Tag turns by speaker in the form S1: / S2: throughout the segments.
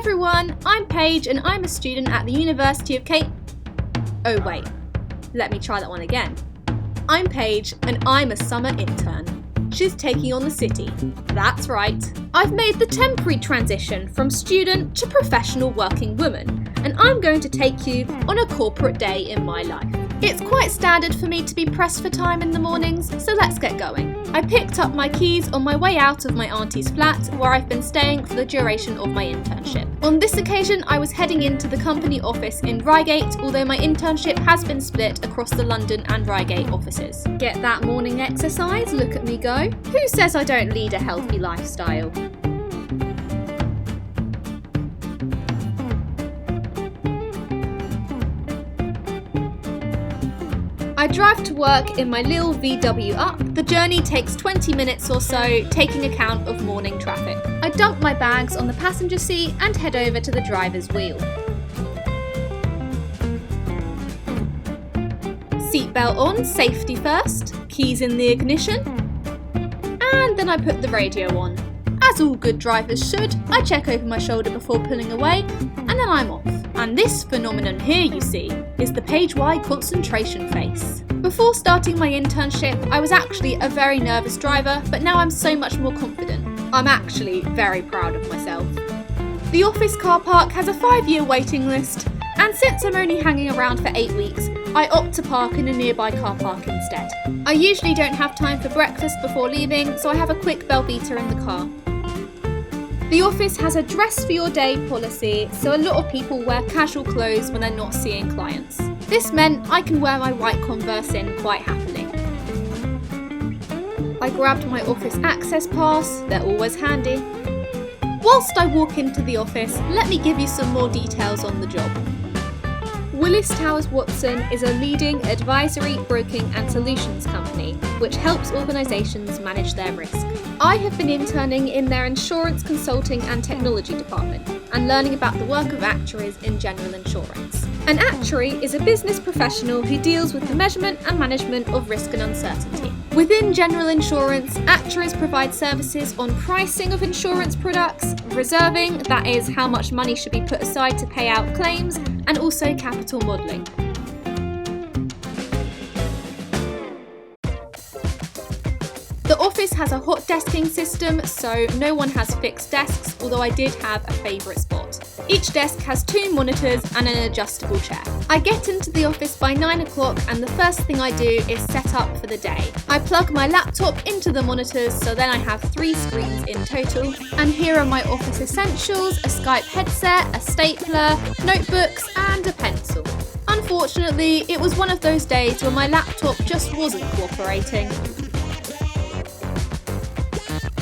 S1: everyone, I'm Paige and I'm a student at the University of Cape... Oh wait, let me try that one again. I'm Paige and I'm a summer intern. She's taking on the city. That's right. I've made the temporary transition from student to professional working woman, and I'm going to take you on a corporate day in my life. It's quite standard for me to be pressed for time in the mornings, so let's get going. I picked up my keys on my way out of my auntie's flat, where I've been staying for the duration of my internship. On this occasion, I was heading into the company office in Reigate, although my internship has been split across the London and Reigate offices. Get that morning exercise? Look at me go. Who says I don't lead a healthy lifestyle? I drive to work in my Lille VW Up. The journey takes 20 minutes or so, taking account of morning traffic. I dump my bags on the passenger seat and head over to the driver's wheel. Seatbelt on, safety first, keys in the ignition, and then I put the radio on. As all good drivers should, I check over my shoulder before pulling away, and then I'm off. And this phenomenon here, you see, is the Paige Y concentration face. Before starting my internship, I was actually a very nervous driver, but now I'm so much more confident. I'm actually very proud of myself. The office car park has a 5-year waiting list, and since I'm only hanging around for 8 weeks, I opt to park in a nearby car park instead. I usually don't have time for breakfast before leaving, so I have a quick Belvita in the car. The office has a dress for your day policy, so a lot of people wear casual clothes when they're not seeing clients. This meant I can wear my white Converse in quite happily. I grabbed my office access pass, they're always handy. Whilst I walk into the office, let me give you some more details on the job. Willis Towers Watson is a leading advisory, broking and solutions company which helps organisations manage their risk. I have been interning in their insurance consulting and technology department and learning about the work of actuaries in general insurance. An actuary is a business professional who deals with the measurement and management of risk and uncertainty. Within general insurance, actuaries provide services on pricing of insurance products, reserving, that is how much money should be put aside to pay out claims, and also capital modelling. The office has a hot desking system, so no one has fixed desks, although I did have a favourite spot. Each desk has 2 monitors and an adjustable chair. I get into the office by 9 o'clock and the first thing I do is set up for the day. I plug my laptop into the monitors, so then I have 3 screens in total. And here are my office essentials: a Skype headset, a stapler, notebooks and a pencil. Unfortunately, it was one of those days where my laptop just wasn't cooperating.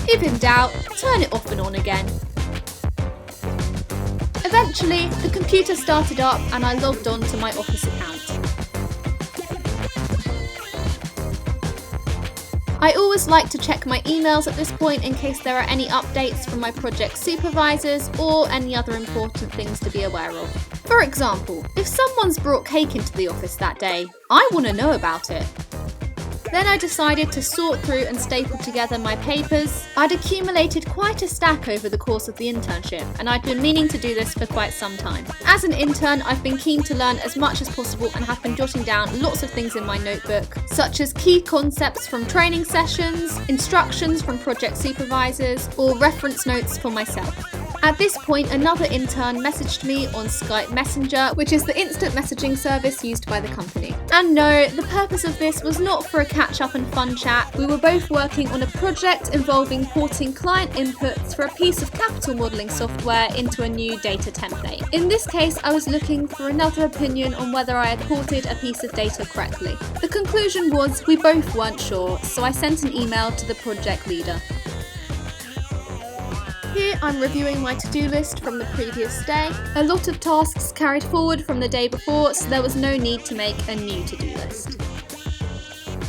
S1: If in doubt, turn it off and on again. Eventually, the computer started up and I logged on to my office account. I always like to check my emails at this point in case there are any updates from my project supervisors or any other important things to be aware of. For example, if someone's brought cake into the office that day, I want to know about it. Then I decided to sort through and staple together my papers. I'd accumulated quite a stack over the course of the internship, and I'd been meaning to do this for quite some time. As an intern, I've been keen to learn as much as possible and have been jotting down lots of things in my notebook, such as key concepts from training sessions, instructions from project supervisors, or reference notes for myself. At this point, another intern messaged me on Skype Messenger, which is the instant messaging service used by the company. And no, the purpose of this was not for a catch-up and fun chat. We were both working on a project involving porting client inputs for a piece of capital modelling software into a new data template. In this case, I was looking for another opinion on whether I had ported a piece of data correctly. The conclusion was we both weren't sure, so I sent an email to the project leader. Here I'm reviewing my to-do list from the previous day. A lot of tasks carried forward from the day before, so there was no need to make a new to-do list.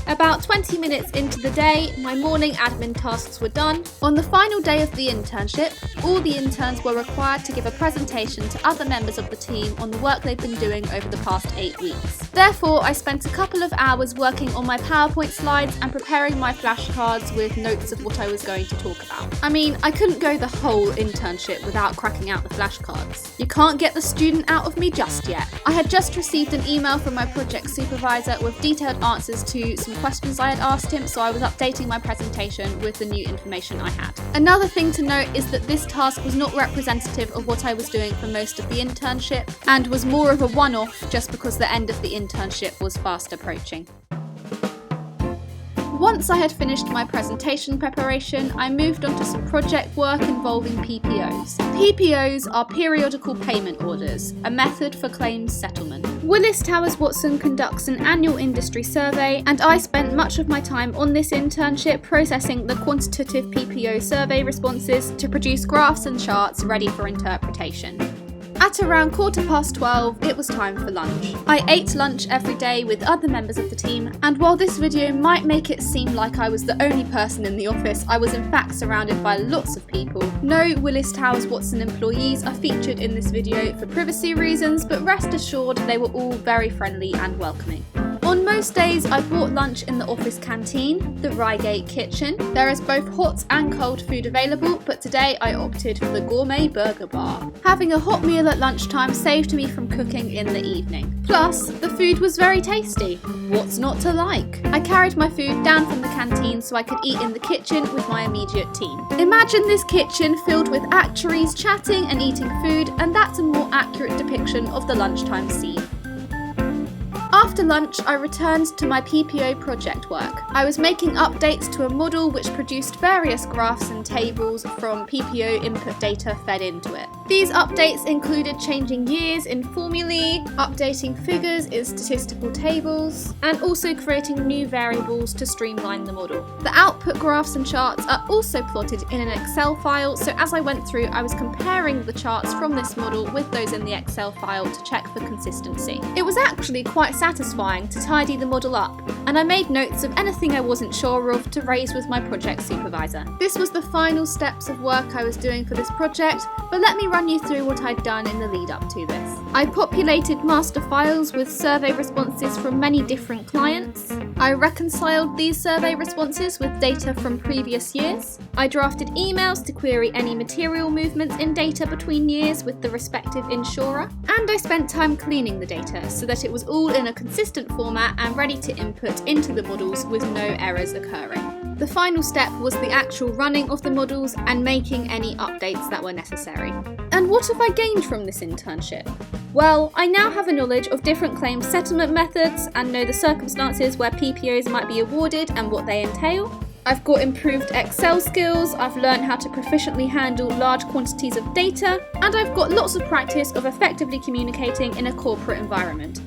S1: About 20 minutes into the day, my morning admin tasks were done. On the final day of the internship, all the interns were required to give a presentation to other members of the team on the work they've been doing over the past 8 weeks. Therefore, I spent a couple of hours working on my PowerPoint slides and preparing my flashcards with notes of what I was going to talk about. I mean, I couldn't go the whole internship without cracking out the flashcards. You can't get the student out of me just yet. I had just received an email from my project supervisor with detailed answers to some questions I had asked him, so I was updating my presentation with the new information I had. Another thing to note is that this task was not representative of what I was doing for most of the internship, and was more of a one-off just because the end of the internship was fast approaching. Once I had finished my presentation preparation, I moved on to some project work involving PPOs. PPOs are periodical payment orders, a method for claims settlement. Willis Towers Watson conducts an annual industry survey, and I spent much of my time on this internship processing the quantitative PPO survey responses to produce graphs and charts ready for interpretation. At around 12:15, it was time for lunch. I ate lunch every day with other members of the team, and while this video might make it seem like I was the only person in the office, I was in fact surrounded by lots of people. No Willis Towers Watson employees are featured in this video for privacy reasons, but rest assured they were all very friendly and welcoming. On most days, I bought lunch in the office canteen, the Reigate kitchen. There is both hot and cold food available, but today I opted for the gourmet burger bar. Having a hot meal at lunchtime saved me from cooking in the evening. Plus, the food was very tasty. What's not to like? I carried my food down from the canteen so I could eat in the kitchen with my immediate team. Imagine this kitchen filled with actuaries chatting and eating food, and that's a more accurate depiction of the lunchtime scene. After lunch, I returned to my PPO project work. I was making updates to a model which produced various graphs and tables from PPO input data fed into it. These updates included changing years in formulae, updating figures in statistical tables, and also creating new variables to streamline the model. The output graphs and charts are also plotted in an Excel file, so as I went through, I was comparing the charts from this model with those in the Excel file to check for consistency. It was actually quite satisfying to tidy the model up, and I made notes of anything I wasn't sure of to raise with my project supervisor. This was the final steps of work I was doing for this project, but let me run you through what I'd done in the lead up to this. I populated master files with survey responses from many different clients. I reconciled these survey responses with data from previous years. I drafted emails to query any material movements in data between years with the respective insurer. And I spent time cleaning the data so that it was all in a consistent format and ready to input into the models with no errors occurring. The final step was the actual running of the models and making any updates that were necessary. And what have I gained from this internship? Well, I now have a knowledge of different claims settlement methods and know the circumstances where PPOs might be awarded and what they entail. I've got improved Excel skills, I've learned how to proficiently handle large quantities of data, and I've got lots of practice of effectively communicating in a corporate environment.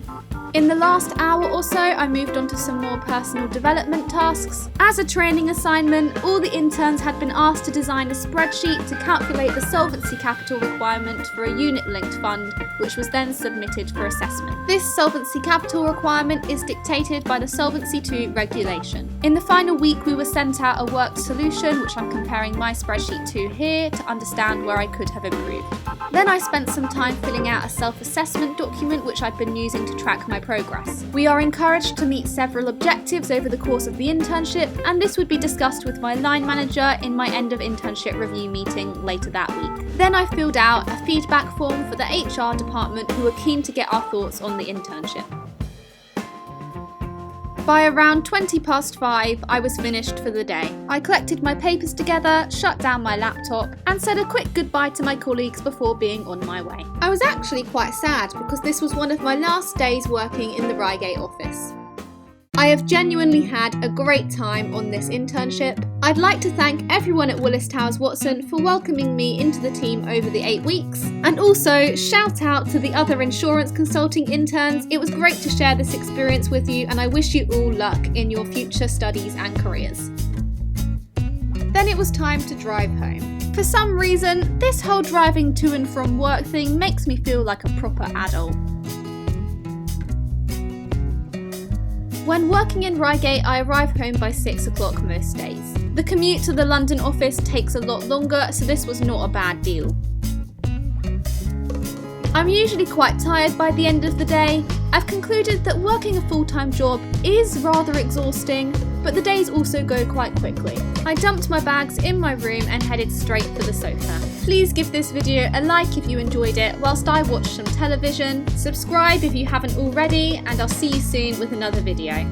S1: In the last hour or so, I moved on to some more personal development tasks. As a training assignment, all the interns had been asked to design a spreadsheet to calculate the solvency capital requirement for a unit-linked fund, which was then submitted for assessment. This solvency capital requirement is dictated by the Solvency II regulation. In the final week, we were sent out a worked solution, which I'm comparing my spreadsheet to here to understand where I could have improved. Then I spent some time filling out a self-assessment document, which I'd been using to track my progress. We are encouraged to meet several objectives over the course of the internship, and this would be discussed with my line manager in my end of internship review meeting later that week. Then I filled out a feedback form for the HR department, who were keen to get our thoughts on the internship. By around 5:20, I was finished for the day. I collected my papers together, shut down my laptop, and said a quick goodbye to my colleagues before being on my way. I was actually quite sad because this was one of my last days working in the Reigate office. I have genuinely had a great time on this internship. I'd like to thank everyone at Willis Towers Watson for welcoming me into the team over the 8 weeks, and also shout out to the other insurance consulting interns. It was great to share this experience with you, and I wish you all luck in your future studies and careers. Then it was time to drive home. For some reason, this whole driving to and from work thing makes me feel like a proper adult. When working in Reigate, I arrive home by 6 o'clock most days. The commute to the London office takes a lot longer, so this was not a bad deal. I'm usually quite tired by the end of the day. I've concluded that working a full-time job is rather exhausting, but the days also go quite quickly. I dumped my bags in my room and headed straight for the sofa. Please give this video a like if you enjoyed it whilst I watch some television, subscribe if you haven't already, and I'll see you soon with another video.